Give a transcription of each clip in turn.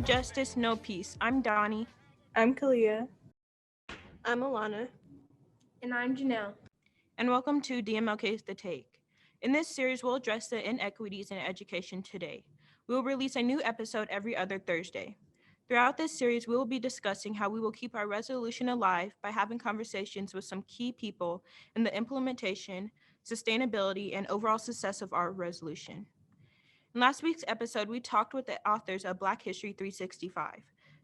justice, no peace. I'm Donnie. I'm Kalia. I'm Alana. And I'm Janelle. And welcome to DMLK's The Take. In this series, we'll address the inequities in education today. We will release a new episode every other Thursday. Throughout this series, we will be discussing how we will keep our resolution alive by having conversations with some key people in the implementation, sustainability, and overall success of our resolution. In last week's episode, we talked with the authors of Black History 365,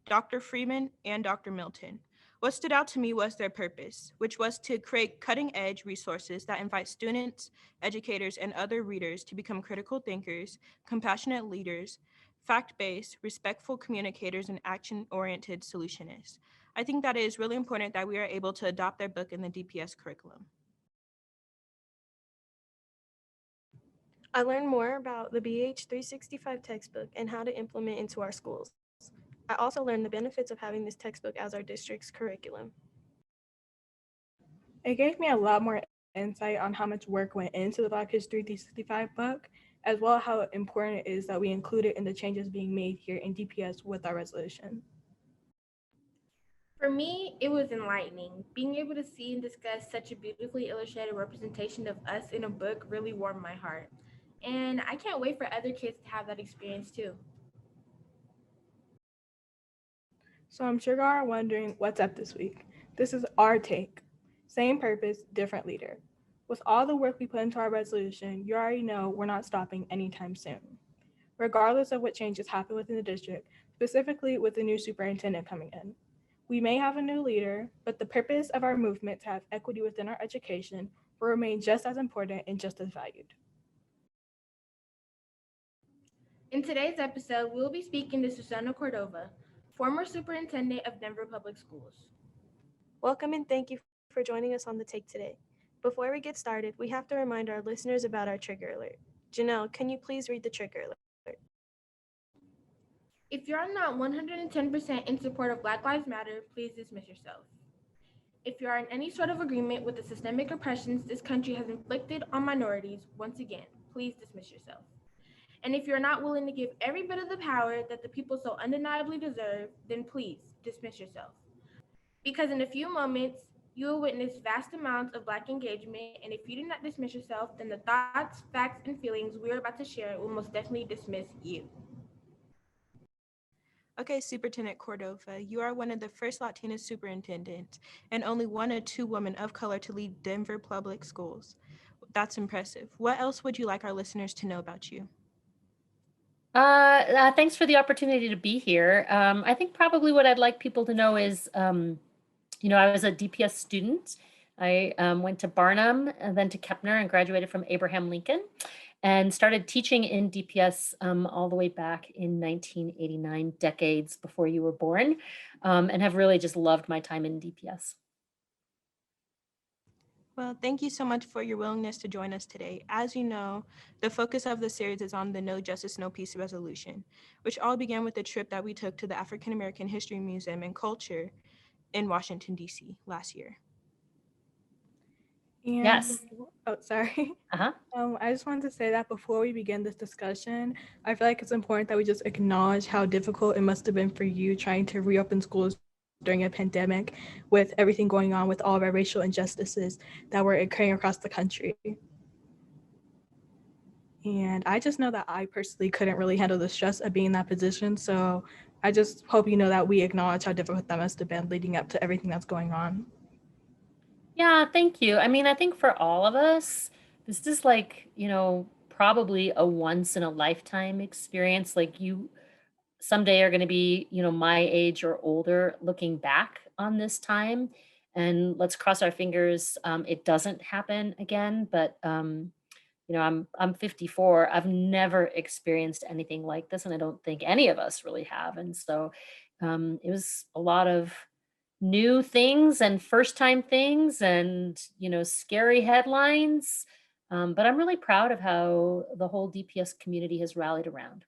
Dr. Freeman and Dr. Milton. What stood out to me was their purpose, which was to create cutting-edge resources that invite students, educators, and other readers to become critical thinkers, compassionate leaders, fact-based, respectful communicators, and action-oriented solutionists. I think that it is really important that we are able to adopt their book in the DPS curriculum. I learned more about the BH 365 textbook and how to implement into our schools. I also learned the benefits of having this textbook as our district's curriculum. It gave me a lot more insight on how much work went into the Black History 365 book, as well as how important it is that we include it in the changes being made here in DPS with our resolution. For me, it was enlightening. Being able to see and discuss such a beautifully illustrated representation of us in a book really warmed my heart. And I can't wait for other kids to have that experience too. So I'm sure you are wondering what's up this week. This is our take. Same purpose, different leader. With all the work we put into our resolution, you already know we're not stopping anytime soon. Regardless of what changes happen within the district, specifically with the new superintendent coming in. We may have a new leader, but the purpose of our movement to have equity within our education will remain just as important and just as valued. In today's episode, we'll be speaking to Susana Cordova, former superintendent of Denver Public Schools. Welcome and thank you for joining us on The Take today. Before we get started, we have to remind our listeners about our trigger alert. Janelle, can you please read the trigger alert? If you're not 110% in support of Black Lives Matter, please dismiss yourself. If you are in any sort of agreement with the systemic oppressions this country has inflicted on minorities, once again, please dismiss yourself. And if you're not willing to give every bit of the power that the people so undeniably deserve, then please dismiss yourself. Because in a few moments, you will witness vast amounts of Black engagement, and if you do not dismiss yourself, then the thoughts, facts, and feelings we are about to share will most definitely dismiss you. Okay, Superintendent Cordova, you are one of the first Latina superintendents and only one of two women of color to lead Denver Public Schools. That's impressive. What else would you like our listeners to know about you? Thanks for the opportunity to be here. I think probably what I'd like people to know is, I was a DPS student. I went to Barnum and then to Kepner and graduated from Abraham Lincoln and started teaching in DPS all the way back in 1989, decades before you were born, and have really just loved my time in DPS. Well, thank you so much for your willingness to join us today. As you know, the focus of the series is on the No Justice, No Peace resolution, which all began with the trip that we took to the African American History Museum and Culture in Washington, D.C. last year. And, Yes. Oh, sorry. Uh-huh. I just wanted to say that before we begin this discussion, I feel like it's important that we just acknowledge how difficult it must have been for you trying to reopen schools during a pandemic with everything going on with all of our racial injustices that were occurring across the country. And I just know that I personally couldn't really handle the stress of being in that position. So I just hope you know that we acknowledge how difficult that must have been leading up to everything that's going on. Yeah, thank you. I mean, I think for all of us, this is like, probably a once in a lifetime experience. Like you someday are going to be, my age or older looking back on this time. And let's cross our fingers. It doesn't happen again, but I'm 54. I've never experienced anything like this, and I don't think any of us really have. And so it was a lot of new things and first time things and scary headlines. But I'm really proud of how the whole DPS community has rallied around.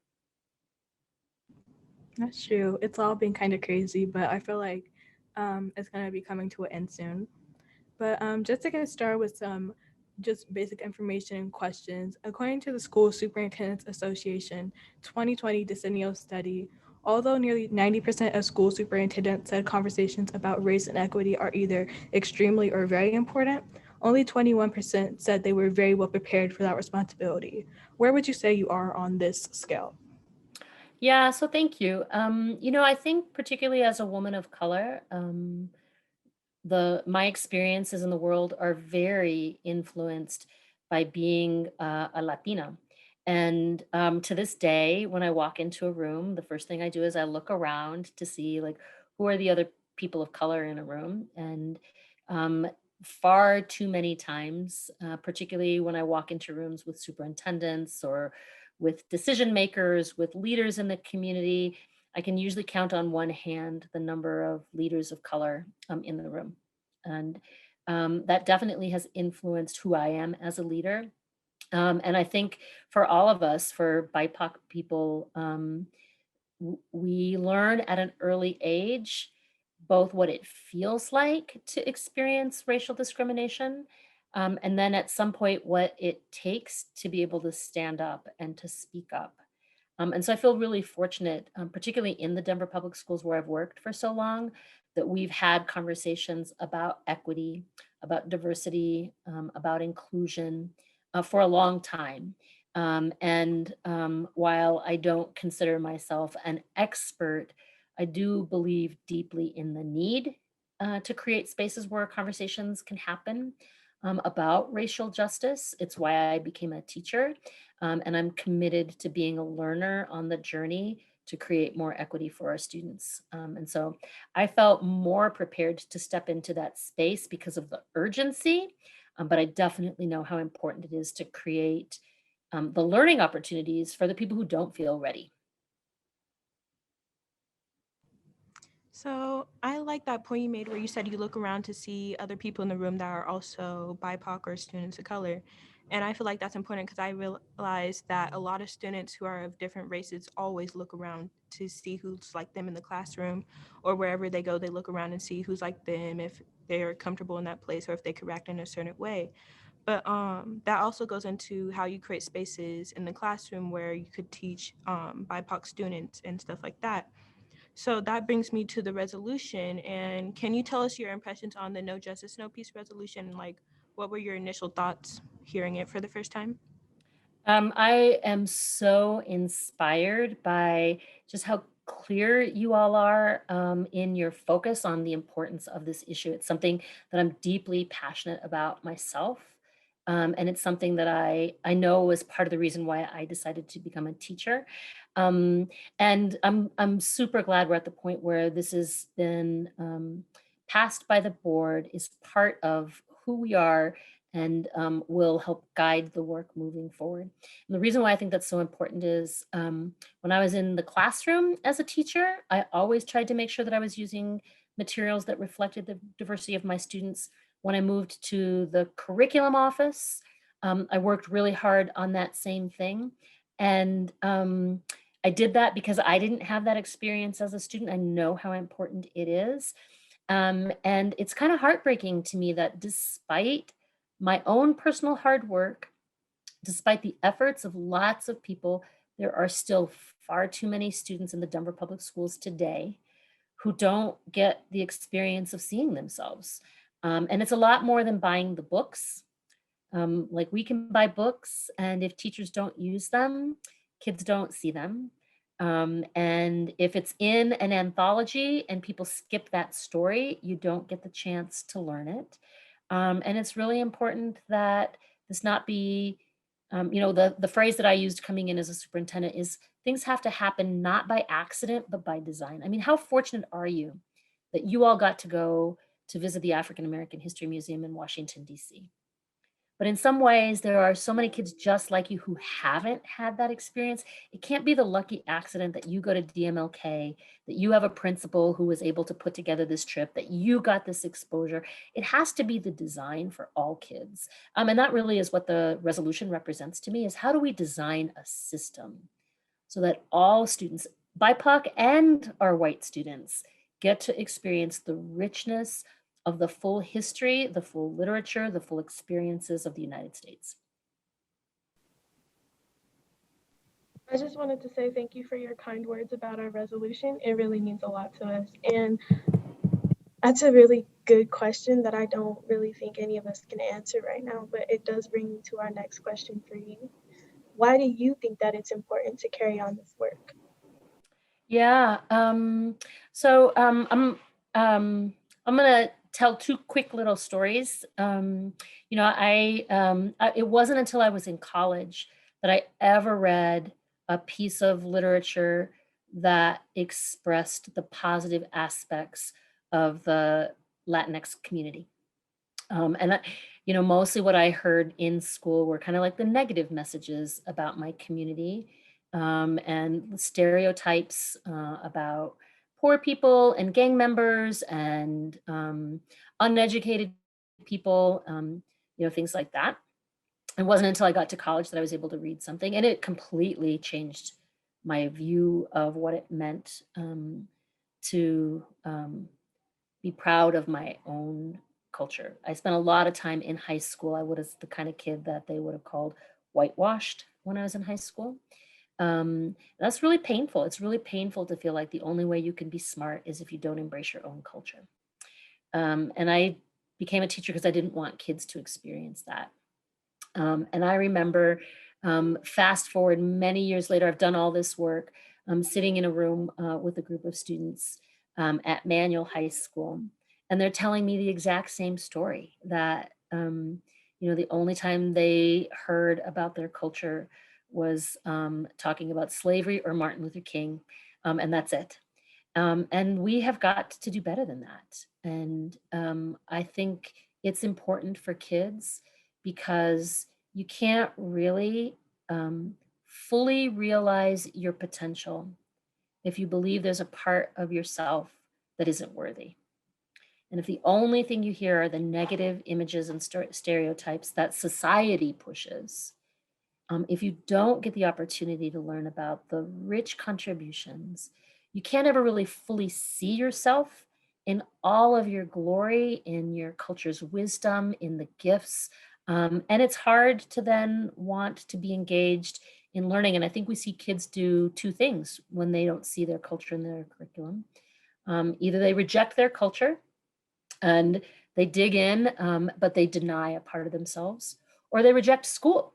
That's true. It's all been kind of crazy, but I feel like it's going to be coming to an end soon. But just to get started with some just basic information and questions, according to the School Superintendents Association 2020 Decennial Study, Although nearly 90% of school superintendents said conversations about race and equity are either extremely or very important, only 21% said they were very well prepared for that responsibility. Where would you say you are on this scale? Yeah, so thank you. I think particularly as a woman of color, my experiences in the world are very influenced by being a Latina. And to this day, when I walk into a room, the first thing I do is I look around to see like who are the other people of color in a room. And um, far too many times, particularly when I walk into rooms with superintendents or with decision makers, with leaders in the community, I can usually count on one hand the number of leaders of color in the room. And that definitely has influenced who I am as a leader. And I think for all of us, for BIPOC people, we learn at an early age both what it feels like to experience racial discrimination, and then at some point what it takes to be able to stand up and to speak up. And so I feel really fortunate, particularly in the Denver Public Schools where I've worked for so long, that we've had conversations about equity, about diversity, about inclusion for a long time. And while I don't consider myself an expert, I do believe deeply in the need to create spaces where conversations can happen about racial justice. It's why I became a teacher. And I'm committed to being a learner on the journey to create more equity for our students. And so I felt more prepared to step into that space because of the urgency, but I definitely know how important it is to create the learning opportunities for the people who don't feel ready. So I like that point you made where you said you look around to see other people in the room that are also BIPOC or students of color. And I feel like that's important because I realize that a lot of students who are of different races always look around to see who's like them in the classroom, or wherever they go, they look around and see who's like them, if they're comfortable in that place or if they could act in a certain way. But that also goes into how you create spaces in the classroom where you could teach BIPOC students and stuff like that. So that brings me to the resolution. And can you tell us your impressions on the No Justice, No Peace resolution? Like, what were your initial thoughts hearing it for the first time? I am so inspired by just how clear you all are in your focus on the importance of this issue. It's something that I'm deeply passionate about myself. And it's something that I know was part of the reason why I decided to become a teacher. Um, and I'm super glad we're at the point where this has been passed by the board, is part of who we are, and will help guide the work moving forward. And the reason why I think that's so important is when I was in the classroom as a teacher, I always tried to make sure that I was using materials that reflected the diversity of my students. When I moved to the curriculum office, I worked really hard on that same thing. And I did that because I didn't have that experience as a student. I know how important it is. And it's kind of heartbreaking to me that despite my own personal hard work, despite the efforts of lots of people, there are still far too many students in the Denver Public Schools today who don't get the experience of seeing themselves. And it's a lot more than buying the books. Like we can buy books, and if teachers don't use them, kids don't see them. And if it's in an anthology and people skip that story, you don't get the chance to learn it. And it's really important that this not be, the phrase that I used coming in as a superintendent is things have to happen not by accident, but by design. I mean, how fortunate are you that you all got to go to visit the African American History Museum in Washington, D.C.? But in some ways, there are so many kids just like you who haven't had that experience. It can't be the lucky accident that you go to DMLK, that you have a principal who was able to put together this trip, that you got this exposure. It has to be the design for all kids. And that really is what the resolution represents to me, is how do we design a system so that all students, BIPOC and our white students, get to experience the richness of the full history, the full literature, the full experiences of the United States. I just wanted to say thank you for your kind words about our resolution. It really means a lot to us. And that's a really good question that I don't really think any of us can answer right now, but it does bring me to our next question for you. Why do you think that it's important to carry on this work? Yeah. So I'm gonna tell two quick little stories. It wasn't until I was in college that I ever read a piece of literature that expressed the positive aspects of the Latinx community. Mostly what I heard in school were kind of like the negative messages about my community, and stereotypes about poor people and gang members and uneducated people, things like that. It wasn't until I got to college that I was able to read something, and it completely changed my view of what it meant to be proud of my own culture. I spent a lot of time in high school. I was the kind of kid that they would have called whitewashed when I was in high school. That's really painful. It's really painful to feel like the only way you can be smart is if you don't embrace your own culture. And I became a teacher because I didn't want kids to experience that. And I remember, fast forward many years later, I've done all this work, sitting in a room with a group of students at Manual High School. And they're telling me the exact same story, that, the only time they heard about their culture was talking about slavery or Martin Luther King, and that's it. And we have got to do better than that. And I think it's important for kids because you can't really fully realize your potential if you believe there's a part of yourself that isn't worthy. And if the only thing you hear are the negative images and stereotypes that society pushes, if you don't get the opportunity to learn about the rich contributions, you can't ever really fully see yourself in all of your glory, in your culture's wisdom, in the gifts. And it's hard to then want to be engaged in learning. And I think we see kids do two things when they don't see their culture in their curriculum. Either they reject their culture and they dig in, but they deny a part of themselves, or they reject school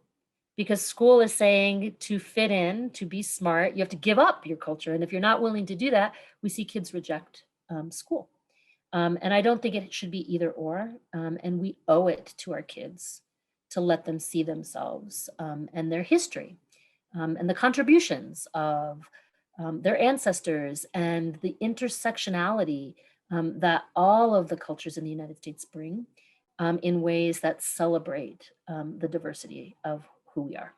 because school is saying to fit in, to be smart, you have to give up your culture. And if you're not willing to do that, we see kids reject school. And I don't think it should be either or. And we owe it to our kids to let them see themselves and their history and the contributions of their ancestors and the intersectionality that all of the cultures in the United States bring in ways that celebrate the diversity of who we are.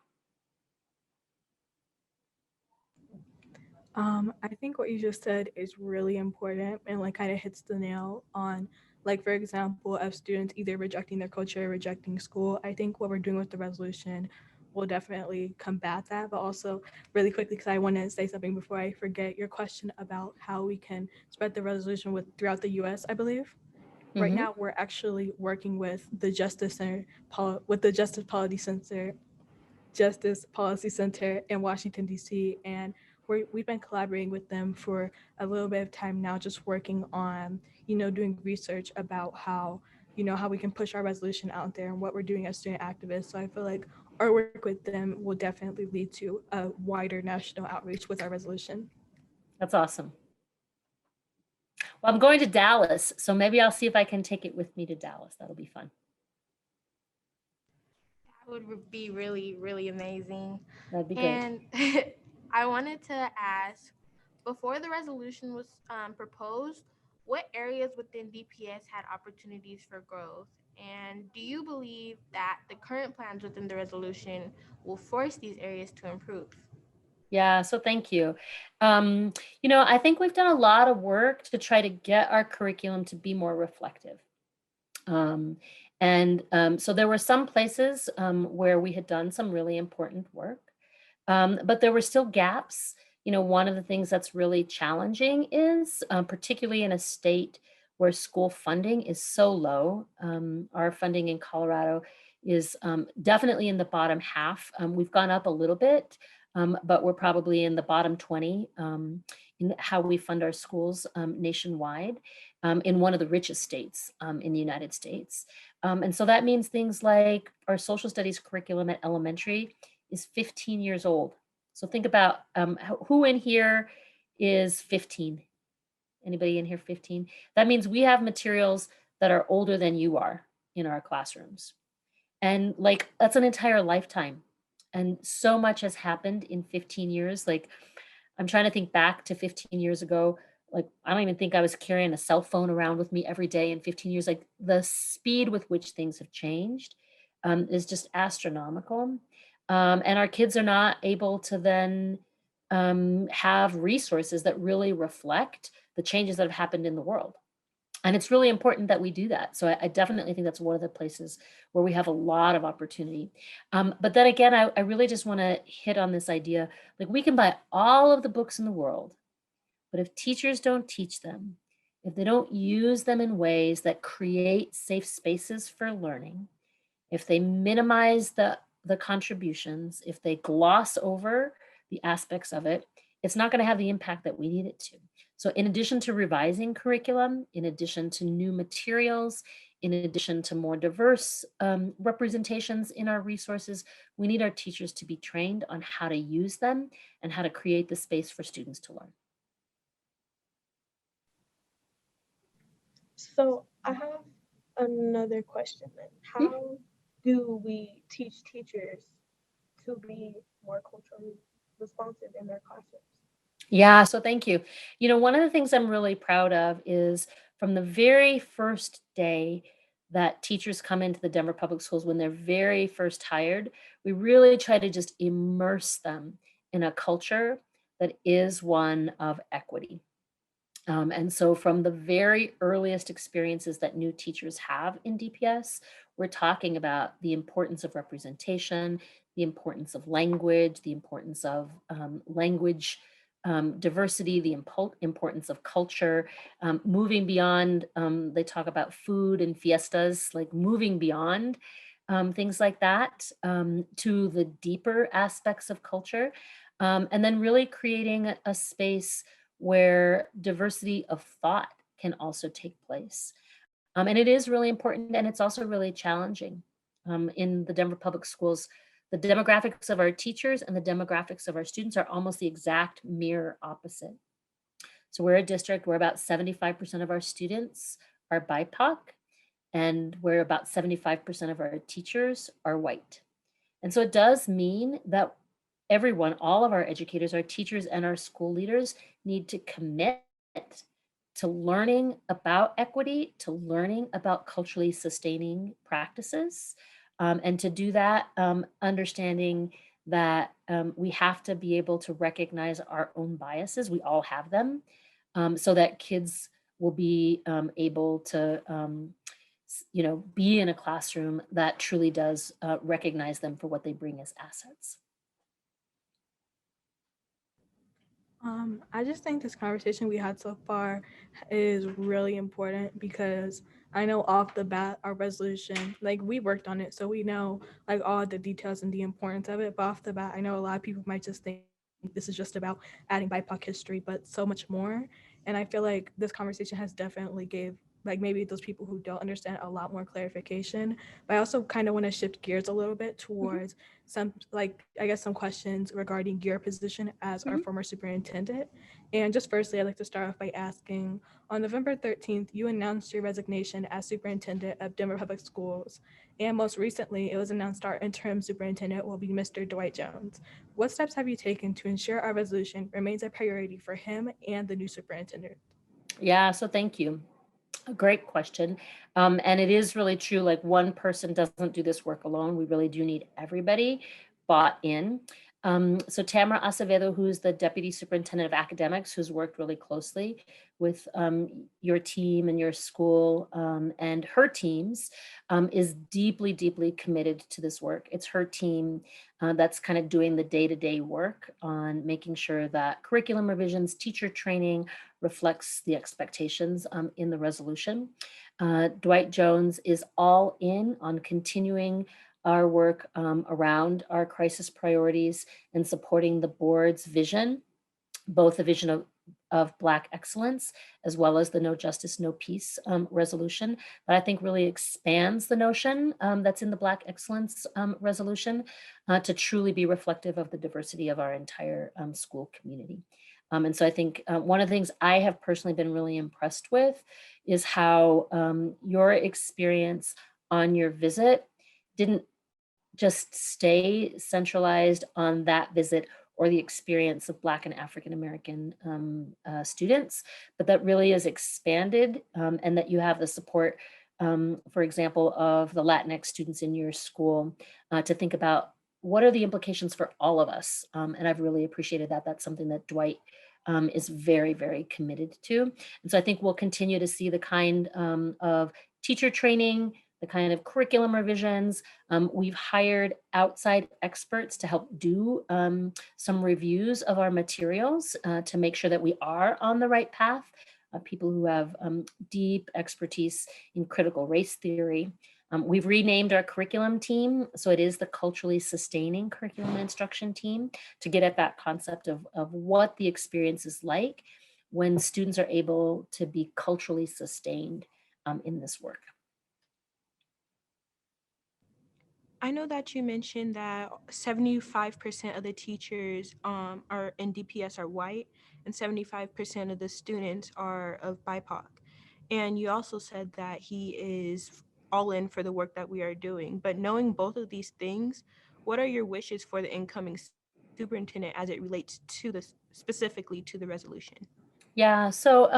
I think what you just said is really important and like kind of hits the nail on, like, for example, of students either rejecting their culture or rejecting school. I think what we're doing with the resolution will definitely combat that. But also, really quickly, because I want to say something before I forget, your question about how we can spread the resolution throughout the US, I believe. Right Mm-hmm. now, we're actually working with the Justice Center, with the Justice Policy Center in Washington, D.C., and we've been collaborating with them for a little bit of time now, just working on, doing research about how we can push our resolution out there and what we're doing as student activists. So I feel like our work with them will definitely lead to a wider national outreach with our resolution. That's awesome. Well, I'm going to Dallas, so maybe I'll see if I can take it with me to Dallas. That'll be fun. That would be really, really amazing. That'd be great. And I wanted to ask, before the resolution was proposed, what areas within DPS had opportunities for growth? And do you believe that the current plans within the resolution will force these areas to improve? Yeah, so thank you. I think we've done a lot of work to try to get our curriculum to be more reflective. So there were some places where we had done some really important work, but there were still gaps. One of the things that's really challenging is, particularly in a state where school funding is so low, our funding in Colorado is definitely in the bottom half. We've gone up a little bit, but we're probably in the bottom 20 in how we fund our schools nationwide, in one of the richest states in the United States. And so that means things like our social studies curriculum at elementary is 15 years old. So think about who in here is 15? Anybody in here 15? That means we have materials that are older than you are in our classrooms. And like, that's an entire lifetime. And so much has happened in 15 years. Like, I'm trying to think back to 15 years ago. Like, I don't even think I was carrying a cell phone around with me every day in 15 years. Like, the speed with which things have changed is just astronomical. And our kids are not able to then have resources that really reflect the changes that have happened in the world. And it's really important that we do that. So I definitely think that's one of the places where we have a lot of opportunity. But then again, I really just want to hit on this idea, like, we can buy all of the books in the world, but if teachers don't teach them, if they don't use them in ways that create safe spaces for learning, if they minimize the contributions, if they gloss over the aspects of it, it's not going to have the impact that we need it to. So in addition to revising curriculum, in addition to new materials, in addition to more diverse representations in our resources, we need our teachers to be trained on how to use them and how to create the space for students to learn. So I have another question then. How do we teach teachers to be more culturally responsive in their classrooms? Yeah, so thank you. You know, one of the things I'm really proud of is from the very first day that teachers come into the Denver Public Schools, when they're very first hired, we really try to just immerse them in a culture that is one of equity. And so from the very earliest experiences that new teachers have in DPS, we're talking about the importance of representation, the importance of language, the importance of language diversity, the importance of culture, moving beyond, they talk about food and fiestas, like moving beyond things like that to the deeper aspects of culture. And then really creating a space where diversity of thought can also take place. And it is really important, and it's also really challenging. In the Denver Public Schools, the demographics of our teachers and the demographics of our students are almost the exact mirror opposite. So we're a district where about 75% of our students are BIPOC, and where about 75% of our teachers are white. And so it does mean that everyone, all of our educators, our teachers, and our school leaders need to commit to learning about equity, to learning about culturally sustaining practices, and to do that, understanding that we have to be able to recognize our own biases. We all have them, so that kids will be able to be in a classroom that truly does recognize them for what they bring as assets. I just think this conversation we had so far is really important because I know off the bat our resolution, like, we worked on it, so we know like all the details and the importance of it. But off the bat, I know a lot of people might just think this is just about adding BIPOC history, but so much more. And I feel like this conversation has definitely gave like maybe those people who don't understand a lot more clarification. But I also kind of want to shift gears a little bit towards some, like, I guess some questions regarding your position as our former superintendent. And just firstly, I'd like to start off by asking, on November 13th, you announced your resignation as superintendent of Denver Public Schools. And most recently, it was announced our interim superintendent will be Mr. Dwight Jones. What steps have you taken to ensure our resolution remains a priority for him and the new superintendent? Yeah, so thank you. A great question. And it is really true, like, one person doesn't do this work alone. We really do need everybody bought in. So Tamara Acevedo, who's the Deputy Superintendent of Academics, who's worked really closely with your team and your school and her teams, is deeply, deeply committed to this work. It's her team that's kind of doing the day-to-day work on making sure that curriculum revisions, teacher training reflects the expectations in the resolution. Dwight Jones is all in on continuing our work around our crisis priorities and supporting the board's vision, both the vision of Black excellence, as well as the No Justice, No Peace resolution, that I think really expands the notion that's in the Black excellence resolution to truly be reflective of the diversity of our entire school community. And so I think one of the things I have personally been really impressed with is how your experience on your visit didn't just stay centralized on that visit or the experience of Black and African American students, but that really is expanded and that you have the support, for example, of the Latinx students in your school to think about what are the implications for all of us. And I've really appreciated that. That's something that Dwight is very, very committed to. And so I think we'll continue to see the kind of teacher training, the kind of curriculum revisions. We've hired outside experts to help do some reviews of our materials to make sure that we are on the right path. People who have deep expertise in critical race theory. We've renamed our curriculum team, so it is the culturally sustaining curriculum instruction team to get at that concept of what the experience is like when students are able to be culturally sustained in this work. I know that you mentioned that 75% of the teachers are in DPS are white and 75% of the students are of BIPOC. And you also said that he is all in for the work that we are doing. But knowing both of these things, what are your wishes for the incoming superintendent as it relates to the specifically to the resolution? Yeah, so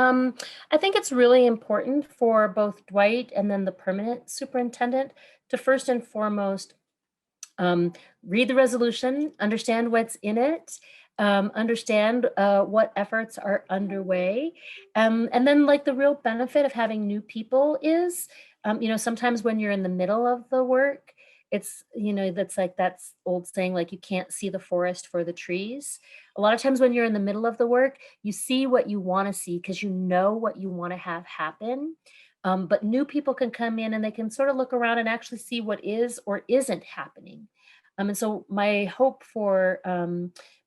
I think it's really important for both Dwight and then the permanent superintendent to first and foremost read the resolution, understand what's in it, understand what efforts are underway. And then like the real benefit of having new people is, sometimes when you're in the middle of the work, it's, that's like that's old saying, like you can't see the forest for the trees. A lot of times when you're in the middle of the work, you see what you want to see because you know what you want to have happen. But new people can come in and they can sort of look around and actually see what is or isn't happening. And so my hope for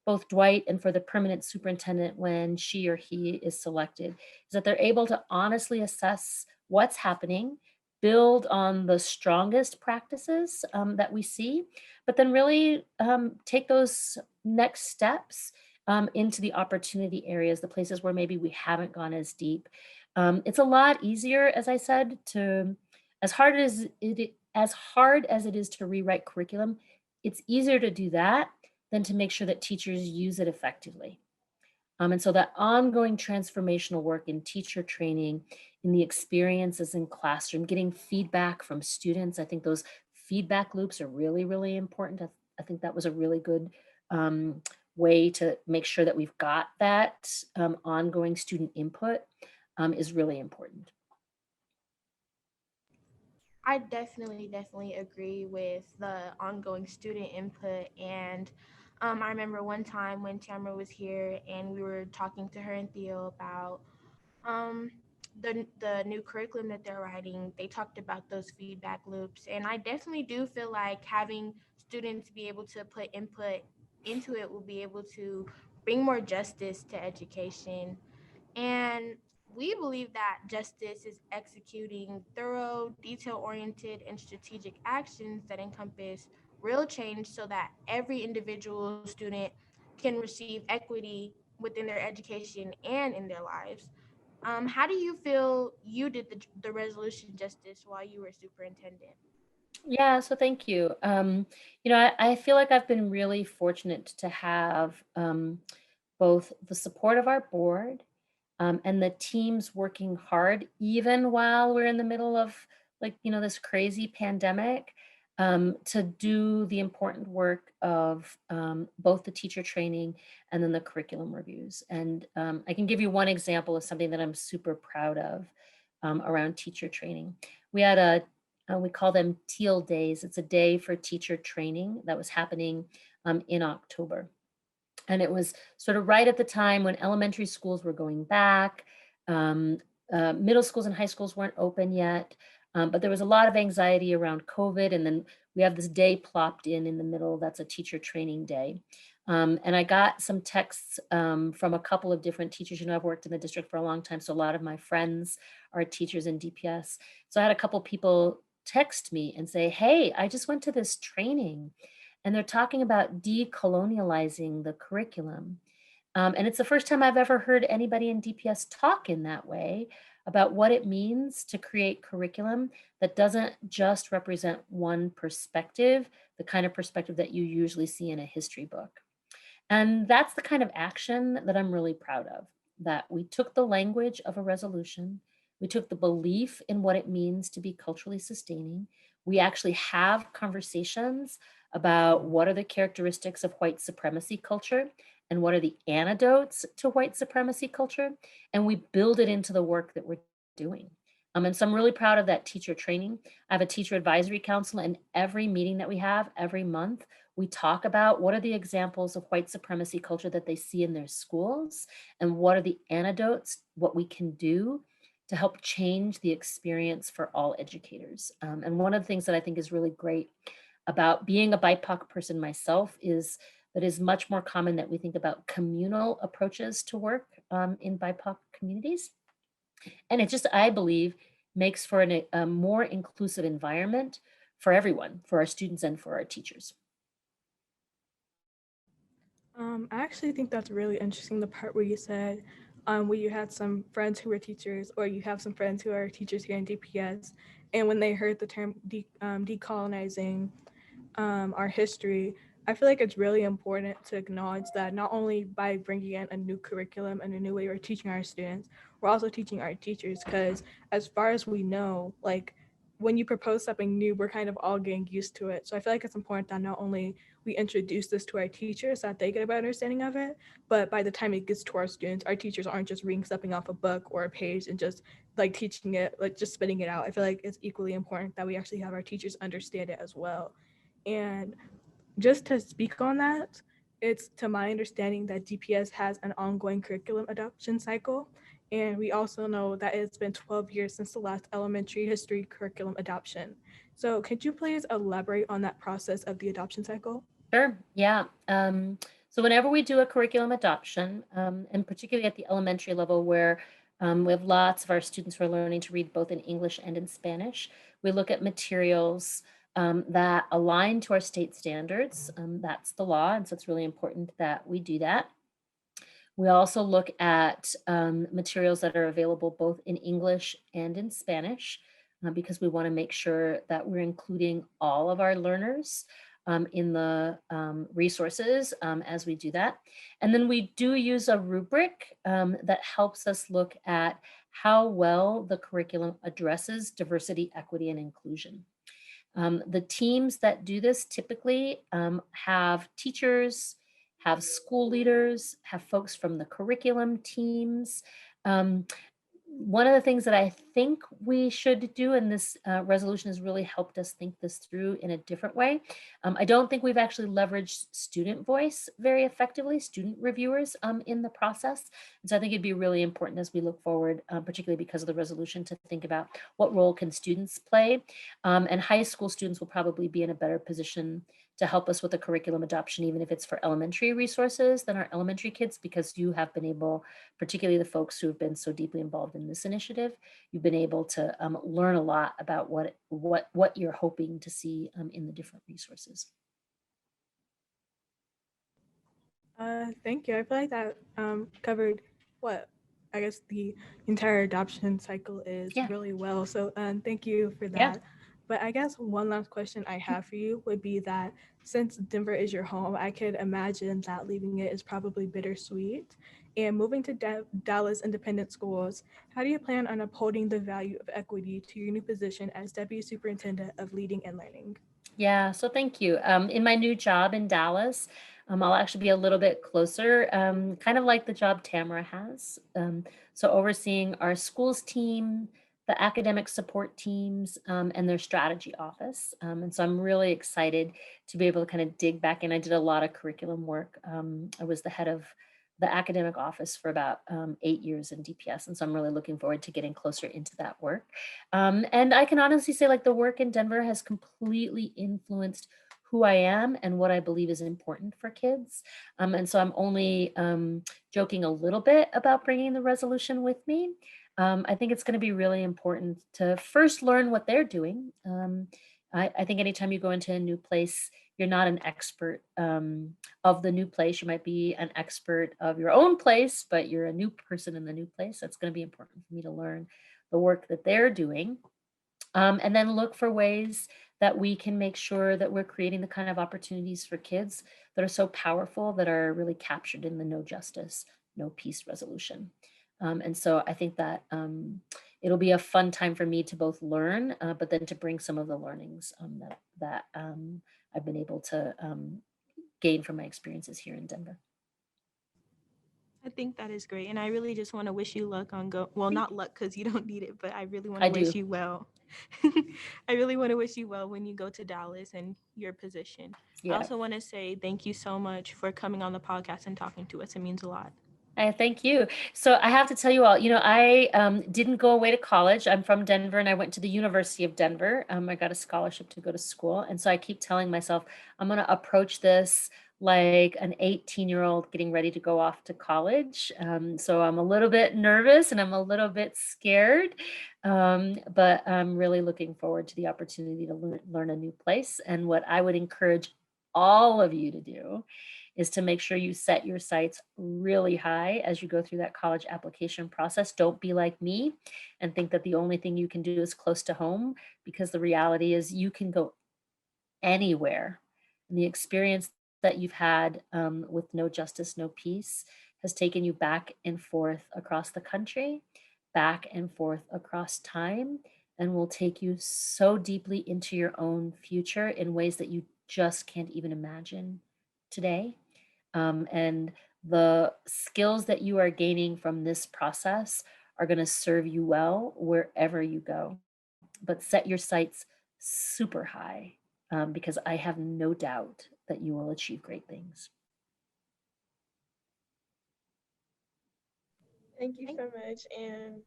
both Dwight and for the permanent superintendent when she or he is selected is that they're able to honestly assess what's happening, build on the strongest practices that we see, but then really take those next steps into the opportunity areas, the places where maybe we haven't gone as deep. It's a lot easier, as I said, to as hard as it is to rewrite curriculum, it's easier to do that than to make sure that teachers use it effectively. And so that ongoing transformational work in teacher training, in the experiences in classroom, getting feedback from students, I think those feedback loops are really, really important. I think that was a really good way to make sure that we've got that ongoing student input is really important. I definitely agree with the ongoing student input. And I remember one time when Tamara was here and we were talking to her and Theo about um, the new curriculum that they're writing. They talked about those feedback loops. And I definitely do feel like having students be able to put input into it will be able to bring more justice to education. And we believe that justice is executing thorough, detail oriented, and strategic actions that encompass real change so that every individual student can receive equity within their education and in their lives. How do you feel you did the resolution justice while you were superintendent? Yeah, so thank you. I feel like I've been really fortunate to have both the support of our board and the teams working hard, even while we're in the middle of this crazy pandemic, to do the important work of both the teacher training and then the curriculum reviews. And I can give you one example of something that I'm super proud of around teacher training. We had we call them Teal Days. It's a day for teacher training that was happening in October. And it was sort of right at the time when elementary schools were going back. Middle schools and high schools weren't open yet. But there was a lot of anxiety around COVID. And then we have this day plopped in the middle. That's a teacher training day. And I got some texts from a couple of different teachers. I've worked in the district for a long time, so a lot of my friends are teachers in DPS. So I had a couple people text me and say, "Hey, I just went to this training and they're talking about decolonializing the curriculum." And it's the first time I've ever heard anybody in DPS talk in that way about what it means to create curriculum that doesn't just represent one perspective, the kind of perspective that you usually see in a history book. And that's the kind of action that I'm really proud of, that we took the language of a resolution, we took the belief in what it means to be culturally sustaining. We actually have conversations about what are the characteristics of white supremacy culture and what are the antidotes to white supremacy culture, and we build it into the work that we're doing. And so I'm really proud of that teacher training. I have a teacher advisory council, and every meeting that we have every month, we talk about what are the examples of white supremacy culture that they see in their schools and what are the antidotes, what we can do to help change the experience for all educators. And one of the things that I think is really great about being a BIPOC person myself is that is much more common that we think about communal approaches to work in BIPOC communities. And it just, I believe, makes for a more inclusive environment for everyone, for our students and for our teachers. I actually think that's really interesting, the part where you said where you had some friends who were teachers, or you have some friends who are teachers here in DPS, and when they heard the term decolonizing our history, I feel like it's really important to acknowledge that not only by bringing in a new curriculum and a new way we're teaching our students, we're also teaching our teachers, because as far as we know, like when you propose something new, we're kind of all getting used to it. So I feel like it's important that not only we introduce this to our teachers so that they get a better understanding of it, but by the time it gets to our students, our teachers aren't just reading something off a book or a page and just like teaching it, like just spitting it out. I feel like it's equally important that we actually have our teachers understand it as well. And just to speak on that, it's to my understanding that DPS has an ongoing curriculum adoption cycle. And we also know that it's been 12 years since the last elementary history curriculum adoption. So could you please elaborate on that process of the adoption cycle? Sure, yeah. So whenever we do a curriculum adoption, and particularly at the elementary level where we have lots of our students who are learning to read both in English and in Spanish, we look at materials that align to our state standards. That's the law, and so it's really important that we do that. We also look at materials that are available both in English and in Spanish because we want to make sure that we're including all of our learners in the resources as we do that. And then we do use a rubric that helps us look at how well the curriculum addresses diversity, equity, and inclusion. The teams that do this typically have teachers, have school leaders, have folks from the curriculum teams. Um, One of the things that I think we should do, and this resolution has really helped us think this through in a different way. I don't think we've actually leveraged student voice very effectively, student reviewers in the process. And so I think it'd be really important as we look forward, particularly because of the resolution, to think about what role can students play. And high school students will probably be in a better position to help us with the curriculum adoption, even if it's for elementary resources than our elementary kids, because you have been able, particularly the folks who have been so deeply involved in this initiative, you've been able to learn a lot about what you're hoping to see in the different resources. Thank you. I feel like that covered what I guess the entire adoption cycle is Yeah. really well. So thank you for Yeah. that. But I guess one last question I have for you would be that since Denver is your home, I could imagine that leaving it is probably bittersweet. And moving to Dallas Independent Schools, how do you plan on upholding the value of equity to your new position as Deputy Superintendent of Leading and Learning? Yeah, so thank you. In my new job in Dallas, I'll actually be a little bit closer, kind of like the job Tamara has. So overseeing our schools team, the academic support teams, and their strategy office. And so I'm really excited to be able to kind of dig back in. I did a lot of curriculum work. I was the head of the academic office for about 8 years in DPS. And so I'm really looking forward to getting closer into that work. And I can honestly say, like, the work in Denver has completely influenced who I am and what I believe is important for kids. And so I'm only joking a little bit about bringing the resolution with me. I think it's going to be really important to first learn what they're doing. I think anytime you go into a new place, you're not an expert of the new place. You might be an expert of your own place, but you're a new person in the new place. That's going to be important for me to learn the work that they're doing. And then look for ways that we can make sure that we're creating the kind of opportunities for kids that are so powerful, that are really captured in the No Justice, No Peace resolution. And so I think that it'll be a fun time for me to both learn, but then to bring some of the learnings that I've been able to gain from my experiences here in Denver. I think that is great. And I really just want to wish you luck on well, not luck because you don't need it, but I really want I to wish do. you well. I really want to wish you well when you go to Dallas and your position. I Yeah. also want to say thank you so much for coming on the podcast and talking to us. It means a lot. Thank you. So I have to tell you all, I didn't go away to college. I'm from Denver and I went to the University of Denver. I got a scholarship to go to school. And so I keep telling myself, I'm going to approach this like an 18-year-old getting ready to go off to college. So I'm a little bit nervous and I'm a little bit scared, but I'm really looking forward to the opportunity to learn a new place. And what I would encourage all of you to do is to make sure you set your sights really high as you go through that college application process. Don't be like me and think that the only thing you can do is close to home, because the reality is you can go anywhere. And the experience that you've had with No Justice, No Peace has taken you back and forth across the country, back and forth across time, and will take you so deeply into your own future in ways that you just can't even imagine today. And the skills that you are gaining from this process are going to serve you well wherever you go. But set your sights super high, because I have no doubt that you will achieve great things. Thank you so much. And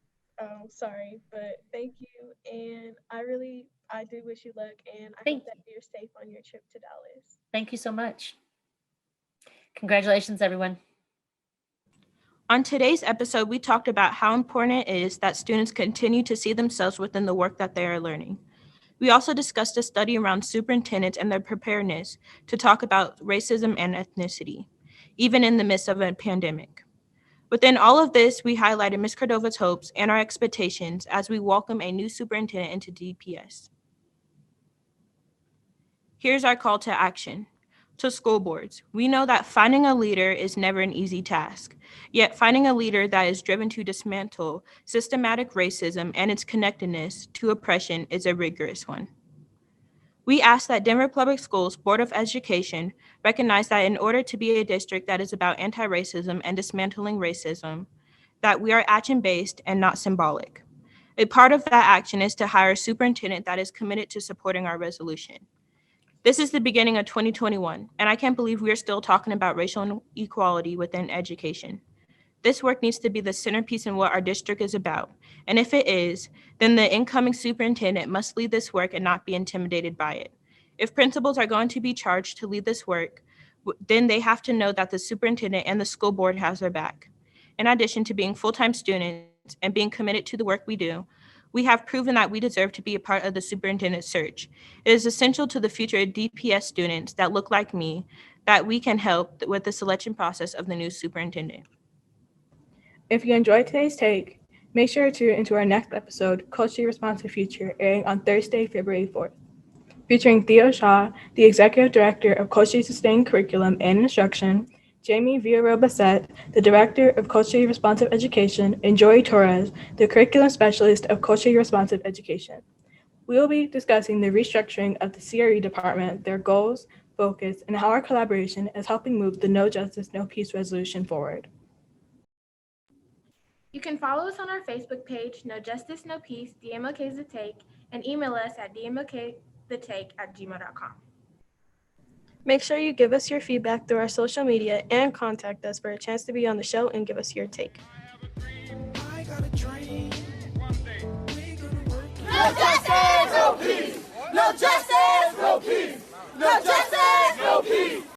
sorry, but thank you. And I do wish you luck. And I Thank hope that you. you're safe on your trip to Dallas. Thank you so much. Congratulations, everyone. On today's episode, we talked about how important it is that students continue to see themselves within the work that they are learning. We also discussed a study around superintendents and their preparedness to talk about racism and ethnicity, even in the midst of a pandemic. Within all of this, we highlighted Ms. Cordova's hopes and our expectations as we welcome a new superintendent into DPS. Here's our call to action. To school boards, we know that finding a leader is never an easy task, yet finding a leader that is driven to dismantle systematic racism and its connectedness to oppression is a rigorous one. We ask that Denver Public Schools Board of Education recognize that in order to be a district that is about anti-racism and dismantling racism, that we are action-based and not symbolic. A part of that action is to hire a superintendent that is committed to supporting our resolution. This is the beginning of 2021, and I can't believe we are still talking about racial equality within education. This work needs to be the centerpiece in what our district is about, and if it is, then the incoming superintendent must lead this work and not be intimidated by it. If principals are going to be charged to lead this work, then they have to know that the superintendent and the school board has their back. In addition to being full-time students and being committed to the work we do, we have proven that we deserve to be a part of the superintendent search. It is essential to the future DPS students that look like me that we can help with the selection process of the new superintendent. If you enjoyed today's take, make sure to tune into our next episode, Culturally Responsive Future, airing on Thursday, February 4th. Featuring Theo Shaw, the Executive Director of Culturally Sustained Curriculum and Instruction, Jamie Villarreal-Bassett, the Director of Culturally Responsive Education, and Joey Torres, the Curriculum Specialist of Culturally Responsive Education. We will be discussing the restructuring of the CRE department, their goals, focus, and how our collaboration is helping move the No Justice, No Peace resolution forward. You can follow us on our Facebook page, No Justice, No Peace, DMOK's The Take, and email us at dmokthetake@gmail.com. Make sure you give us your feedback through our social media and contact us for a chance to be on the show and give us your take. No justice, no peace. No justice, no peace. No justice, no peace.